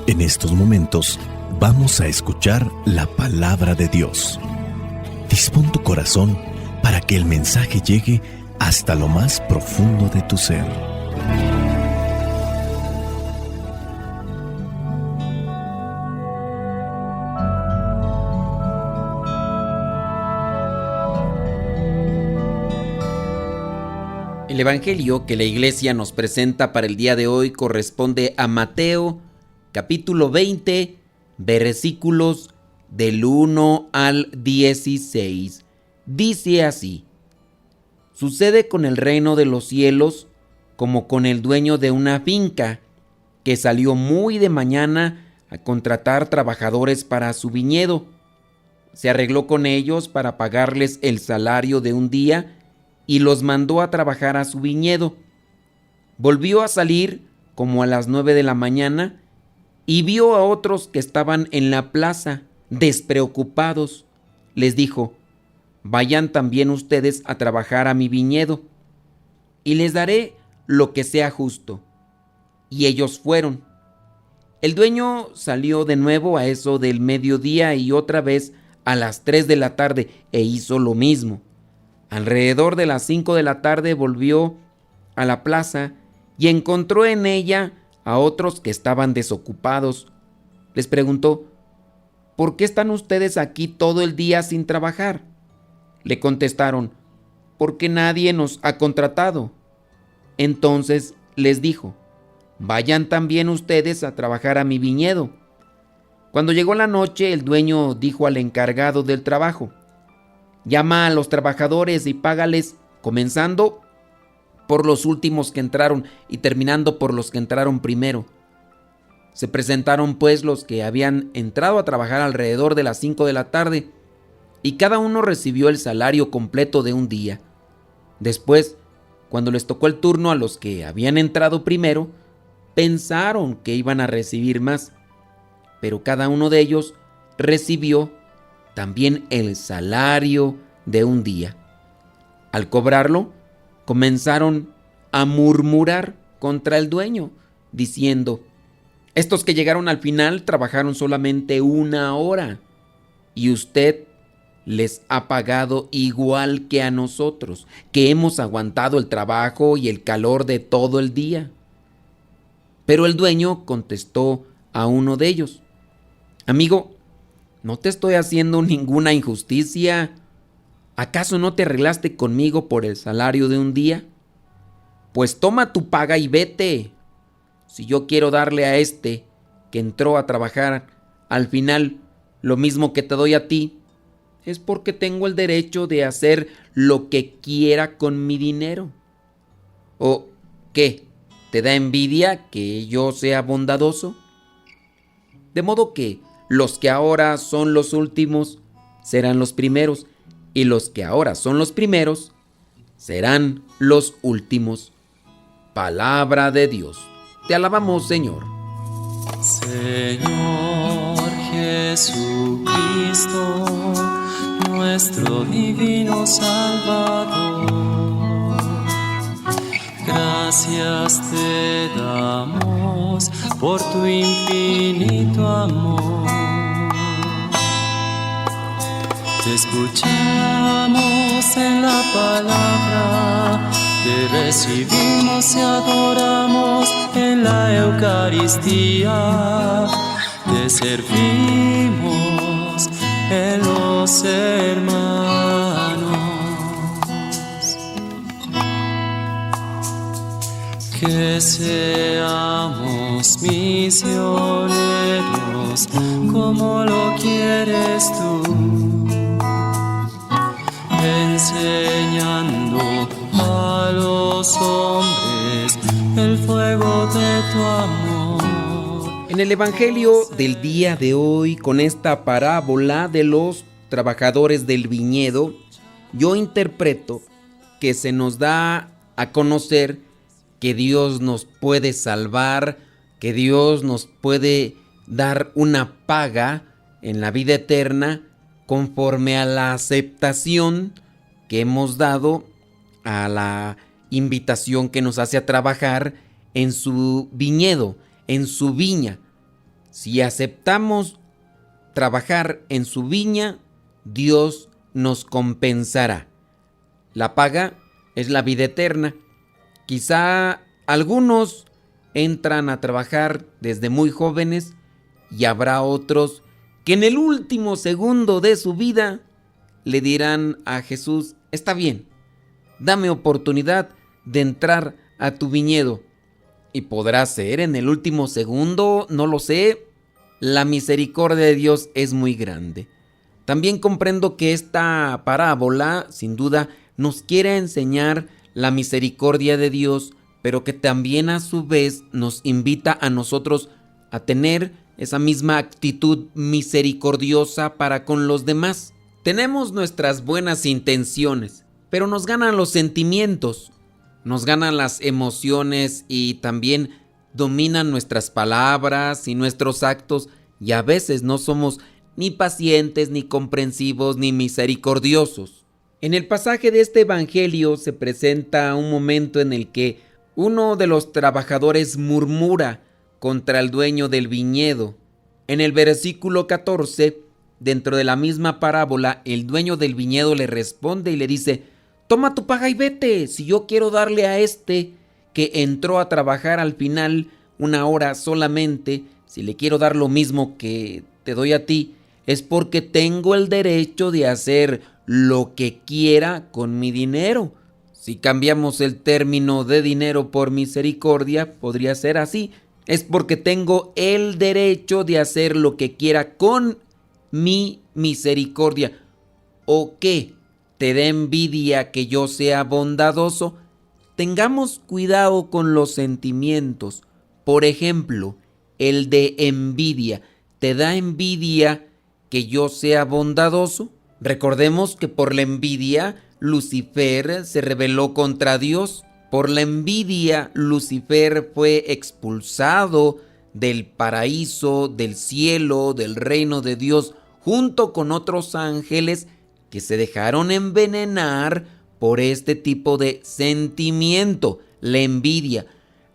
En estos momentos vamos a escuchar la palabra de Dios. Dispón tu corazón para que el mensaje llegue hasta lo más profundo de tu ser. El evangelio que la iglesia nos presenta para el día de hoy corresponde a Mateo, capítulo 20, versículos del 1 al 16. Dice así: Sucede con el reino de los cielos como con el dueño de una finca que salió muy de mañana a contratar trabajadores para su viñedo. Se arregló con ellos para pagarles el salario de un día y los mandó a trabajar a su viñedo. Volvió a salir como a las 9 de la mañana y vio a otros que estaban en la plaza, despreocupados. Les dijo: vayan también ustedes a trabajar a mi viñedo, y les daré lo que sea justo. Y ellos fueron. El dueño salió de nuevo a eso del mediodía y otra vez a las 3 de la tarde e hizo lo mismo. Alrededor de las 5 de la tarde volvió a la plaza y encontró en ella a otros que estaban desocupados. Les preguntó: ¿por qué están ustedes aquí todo el día sin trabajar? Le contestaron: porque nadie nos ha contratado. Entonces les dijo: vayan también ustedes a trabajar a mi viñedo. Cuando llegó la noche, el dueño dijo al encargado del trabajo: llama a los trabajadores y págales, comenzando por los últimos que entraron y terminando por los que entraron primero. Se presentaron pues los que habían entrado a trabajar alrededor de las 5 de la tarde, y cada uno recibió el salario completo de un día. Después, cuando les tocó el turno a los que habían entrado primero, pensaron que iban a recibir más, pero cada uno de ellos recibió también el salario de un día. Al cobrarlo, comenzaron a murmurar contra el dueño, diciendo: estos que llegaron al final trabajaron solamente 1 hora, y usted les ha pagado igual que a nosotros, que hemos aguantado el trabajo y el calor de todo el día. Pero el dueño contestó a uno de ellos: amigo, no te estoy haciendo ninguna injusticia. ¿Acaso no te arreglaste conmigo por el salario de un día? Pues toma tu paga y vete. Si yo quiero darle a este que entró a trabajar al final lo mismo que te doy a ti, es porque tengo el derecho de hacer lo que quiera con mi dinero. ¿O qué? ¿Te da envidia que yo sea bondadoso? De modo que los que ahora son los últimos serán los primeros, y los que ahora son los primeros serán los últimos. Palabra de Dios. Te alabamos, Señor. Señor Jesucristo, nuestro divino Salvador, gracias te damos por tu infinito amor. Te escuchamos en la palabra, te recibimos y adoramos en la Eucaristía, te servimos en los hermanos. Que seamos misioneros como lo quieres tú, enseñando a los hombres el fuego de tu amor. En el evangelio del día de hoy, con esta parábola de los trabajadores del viñedo, yo interpreto que se nos da a conocer que Dios nos puede salvar, que Dios nos puede dar una paga en la vida eterna conforme a la aceptación que hemos dado a la invitación que nos hace a trabajar en su viñedo, en su viña. Si aceptamos trabajar en su viña, Dios nos compensará. La paga es la vida eterna. Quizá algunos entran a trabajar desde muy jóvenes y habrá otros que en el último segundo de su vida le dirán a Jesús: está bien, dame oportunidad de entrar a tu viñedo. Y podrá ser en el último segundo, no lo sé. La misericordia de Dios es muy grande. También comprendo que esta parábola, sin duda, nos quiere enseñar la misericordia de Dios, pero que también a su vez nos invita a nosotros a tener esa misma actitud misericordiosa para con los demás. Tenemos nuestras buenas intenciones, pero nos ganan los sentimientos, nos ganan las emociones y también dominan nuestras palabras y nuestros actos, y a veces no somos ni pacientes, ni comprensivos, ni misericordiosos. En el pasaje de este evangelio se presenta un momento en el que uno de los trabajadores murmura contra el dueño del viñedo. En el versículo 14, dentro de la misma parábola, el dueño del viñedo le responde y le dice: toma tu paga y vete. Si yo quiero darle a este que entró a trabajar al final 1 hora solamente, si le quiero dar lo mismo que te doy a ti, es porque tengo el derecho de hacer lo que quiera con mi dinero. Si cambiamos el término de dinero por misericordia, podría ser así: es porque tengo el derecho de hacer lo que quiera con mi misericordia. ¿O qué? ¿Te da envidia que yo sea bondadoso? Tengamos cuidado con los sentimientos. Por ejemplo, el de envidia. ¿Te da envidia que yo sea bondadoso? Recordemos que por la envidia Lucifer se rebeló contra Dios. Por la envidia Lucifer fue expulsado del paraíso, del cielo, del reino de Dios, junto con otros ángeles que se dejaron envenenar por este tipo de sentimiento, la envidia.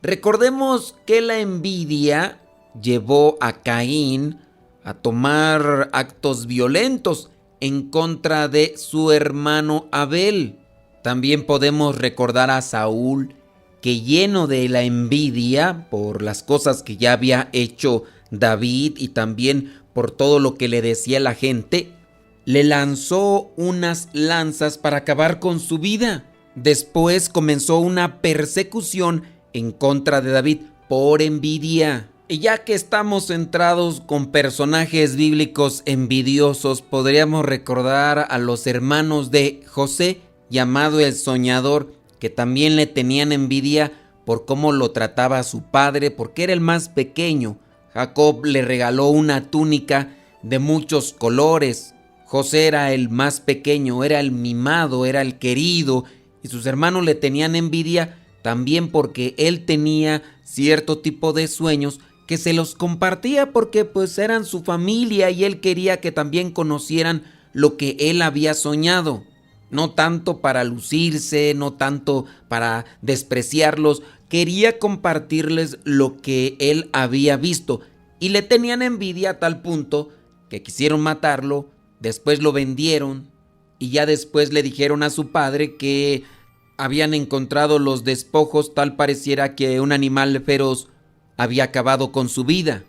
Recordemos que la envidia llevó a Caín a tomar actos violentos en contra de su hermano Abel. También podemos recordar a Saúl, que lleno de la envidia por las cosas que ya había hecho David y también por todo lo que le decía la gente, le lanzó unas lanzas para acabar con su vida. Después comenzó una persecución en contra de David por envidia. Y ya que estamos centrados con personajes bíblicos envidiosos, podríamos recordar a los hermanos de José, llamado el soñador, que también le tenían envidia por cómo lo trataba a su padre, porque era el más pequeño. Jacob le regaló una túnica de muchos colores. José era el más pequeño, era el mimado, era el querido, y sus hermanos le tenían envidia también porque él tenía cierto tipo de sueños que se los compartía porque pues eran su familia y él quería que también conocieran lo que él había soñado. No tanto para lucirse, no tanto para despreciarlos, quería compartirles lo que él había visto y le tenían envidia a tal punto que quisieron matarlo, después lo vendieron y ya después le dijeron a su padre que habían encontrado los despojos, tal pareciera que un animal feroz había acabado con su vida.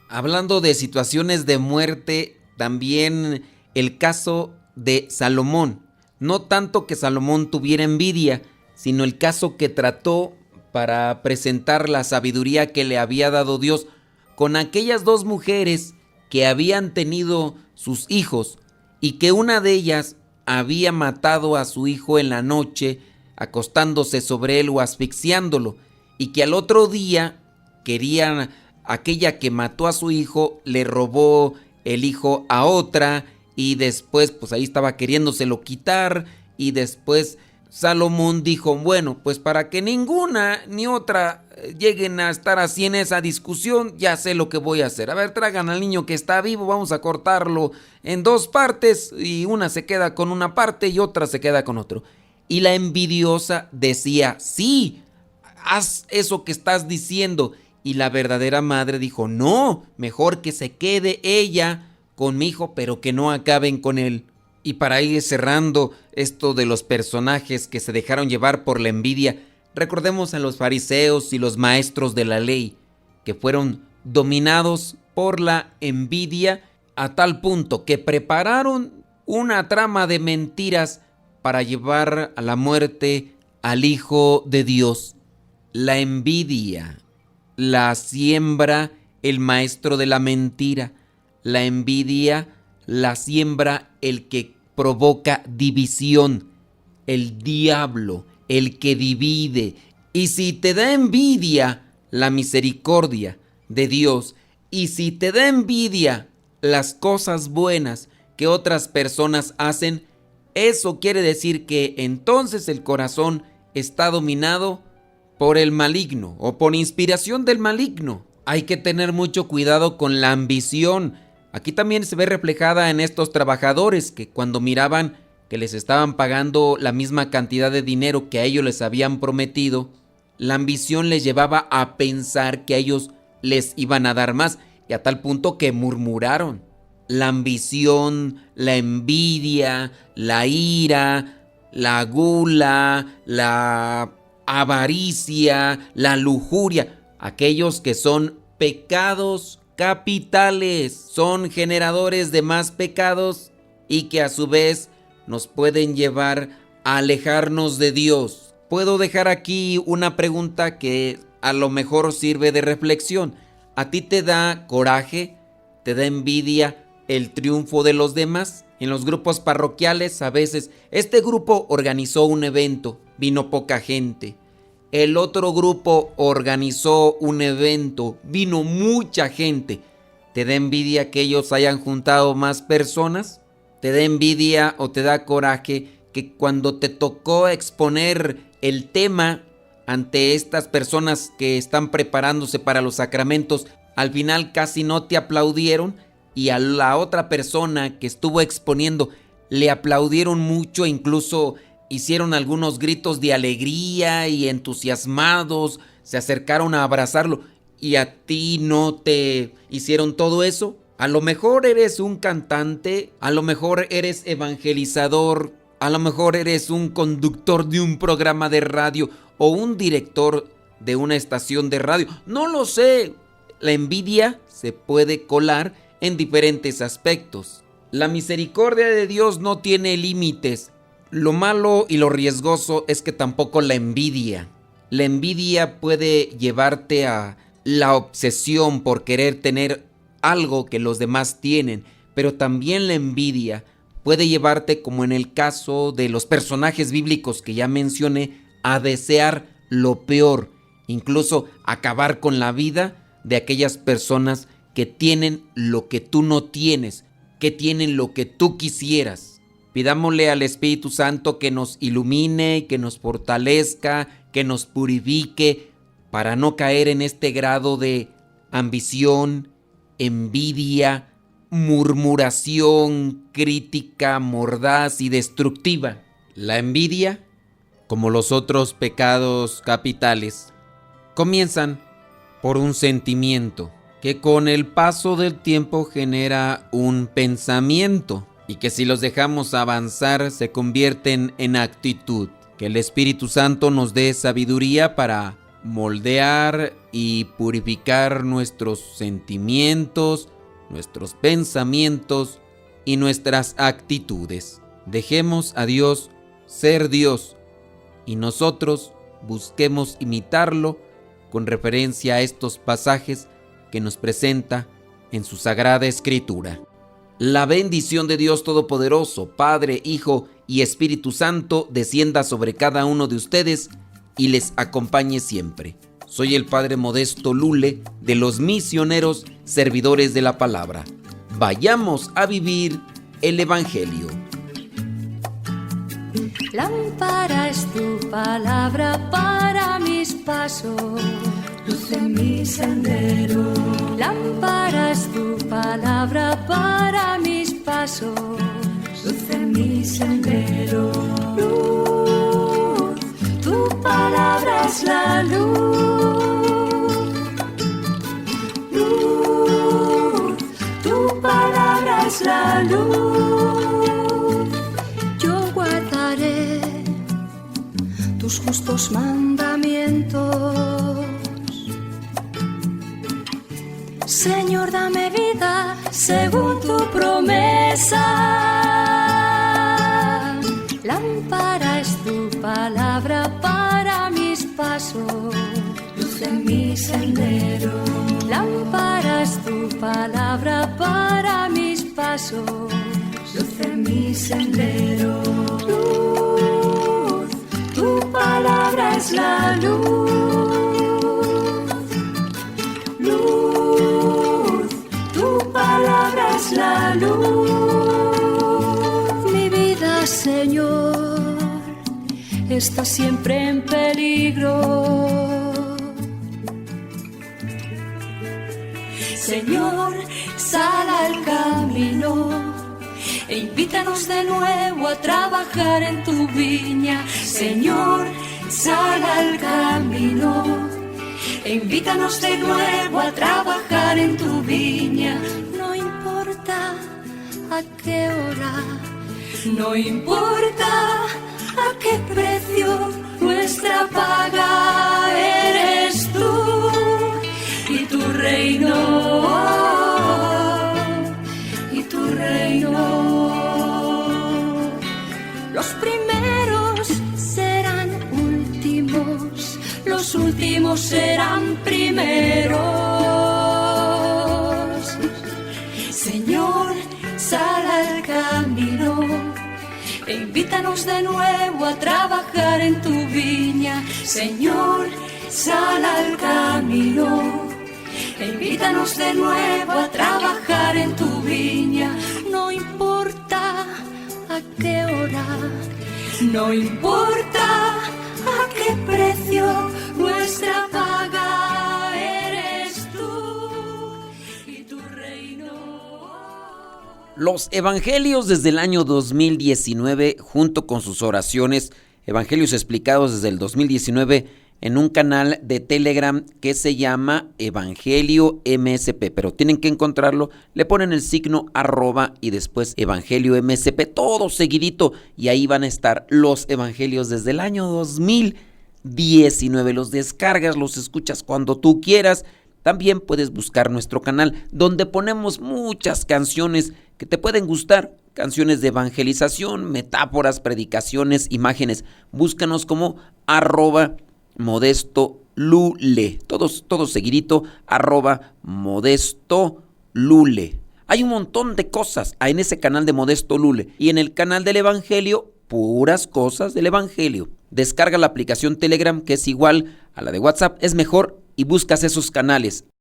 Hablando de situaciones de muerte, también el caso de Salomón. No tanto que Salomón tuviera envidia, sino el caso que trató para presentar la sabiduría que le había dado Dios con aquellas 2 mujeres que habían tenido sus hijos y que una de ellas había matado a su hijo en la noche acostándose sobre él o asfixiándolo, y que al otro día querían, aquella que mató a su hijo le robó el hijo a otra y después pues ahí estaba queriéndoselo quitar y después Salomón dijo, bueno, pues para que ninguna ni otra lleguen a estar así en esa discusión, ya sé lo que voy a hacer. A ver, traigan al niño que está vivo, vamos a cortarlo en 2 partes y una se queda con una parte y otra se queda con otro. Y la envidiosa decía, sí, haz eso que estás diciendo. Y la verdadera madre dijo, no, mejor que se quede ella con mi hijo, pero que no acaben con él. Y para ir cerrando esto de los personajes que se dejaron llevar por la envidia, recordemos a los fariseos y los maestros de la ley, que fueron dominados por la envidia a tal punto que prepararon una trama de mentiras para llevar a la muerte al Hijo de Dios. La envidia la siembra el maestro de la mentira. La envidia la siembra el que provoca división, el diablo, el que divide. Y si te da envidia la misericordia de Dios, y si te da envidia las cosas buenas que otras personas hacen, eso quiere decir que entonces el corazón está dominado por el maligno o por inspiración del maligno. Hay que tener mucho cuidado con la ambición. Aquí también se ve reflejada en estos trabajadores que cuando miraban que les estaban pagando la misma cantidad de dinero que a ellos les habían prometido, la ambición les llevaba a pensar que a ellos les iban a dar más, y a tal punto que murmuraron. La ambición, la envidia, la ira, la gula, la avaricia, la lujuria, aquellos que son pecados capitales, son generadores de más pecados y que a su vez nos pueden llevar a alejarnos de Dios. Puedo dejar aquí una pregunta que a lo mejor sirve de reflexión. ¿A ti te da coraje, te da envidia el triunfo de los demás? En los grupos parroquiales a veces este grupo organizó un evento, vino poca gente. El otro grupo organizó un evento, vino mucha gente. ¿Te da envidia que ellos hayan juntado más personas? ¿Te da envidia o te da coraje que cuando te tocó exponer el tema ante estas personas que están preparándose para los sacramentos, al final casi no te aplaudieron? Y a la otra persona que estuvo exponiendo le aplaudieron mucho, incluso hicieron algunos gritos de alegría y entusiasmados, se acercaron a abrazarlo, y a ti no te hicieron todo eso. A lo mejor eres un cantante, a lo mejor eres evangelizador, a lo mejor eres un conductor de un programa de radio o un director de una estación de radio, no lo sé. La envidia se puede colar en diferentes aspectos. La misericordia de Dios no tiene límites. Lo malo y lo riesgoso es que tampoco la envidia. La envidia puede llevarte a la obsesión por querer tener algo que los demás tienen, pero también la envidia puede llevarte, como en el caso de los personajes bíblicos que ya mencioné, a desear lo peor, incluso acabar con la vida de aquellas personas que tienen lo que tú no tienes, que tienen lo que tú quisieras. Pidámosle al Espíritu Santo que nos ilumine, que nos fortalezca, que nos purifique, para no caer en este grado de ambición, envidia, murmuración, crítica, mordaz y destructiva. La envidia, como los otros pecados capitales, comienzan por un sentimiento que con el paso del tiempo genera un pensamiento y que si los dejamos avanzar se convierten en actitud. Que el Espíritu Santo nos dé sabiduría para moldear y purificar nuestros sentimientos, nuestros pensamientos y nuestras actitudes. Dejemos a Dios ser Dios y nosotros busquemos imitarlo con referencia a estos pasajes que nos presenta en su Sagrada Escritura. La bendición de Dios Todopoderoso, Padre, Hijo y Espíritu Santo, descienda sobre cada uno de ustedes y les acompañe siempre. Soy el Padre Modesto Lule, de los Misioneros Servidores de la Palabra. Vayamos a vivir el Evangelio. Lámpara es tu palabra para mis pasos, luz en mi sendero. Lámpara es tu palabra para mis pasos, luz en mi sendero. Luz, tu palabra es la luz. es la luz. Yo guardaré tus justos mandamientos. Señor, dame vida según tu promesa. Lámpara es tu palabra para mis pasos, luz en mi sendero. Lámpara es tu palabra para mis pasos, luz en mi sendero. Luz, tu palabra es la luz. Luz, tu palabra es la luz. Mi vida, Señor, está siempre en peligro. Señor, sal al camino e invítanos de nuevo a trabajar en tu viña. Señor, sal al camino e invítanos de nuevo a trabajar en tu viña. No importa a qué hora, no importa a qué precio, nuestra paga eres tú y tu reino, y tu reino. Los primeros serán últimos, los últimos serán primeros. Señor, sal al camino e invítanos de nuevo a trabajar en tu viña. Señor, sal al camino e invítanos de nuevo a trabajar en tu viña. No importa a qué hora, no importa a qué precio, nuestra paga eres tú y tu reino. Los evangelios desde el año 2019, junto con sus oraciones, evangelios explicados desde el 2019 en un canal de Telegram que se llama Evangelio MSP, pero tienen que encontrarlo, le ponen el signo @ y después Evangelio MSP, todo seguidito, y ahí van a estar los evangelios desde el año 2019, los descargas, los escuchas cuando tú quieras. También puedes buscar nuestro canal, donde ponemos muchas canciones que te pueden gustar, canciones de evangelización, metáforas, predicaciones, imágenes. Búscanos como @Modesto Lule, todo seguidito, @Modesto Lule. Hay un montón de cosas en ese canal de Modesto Lule, y en el canal del Evangelio, puras cosas del Evangelio. Descarga la aplicación Telegram, que es igual a la de WhatsApp, es mejor, y buscas esos canales.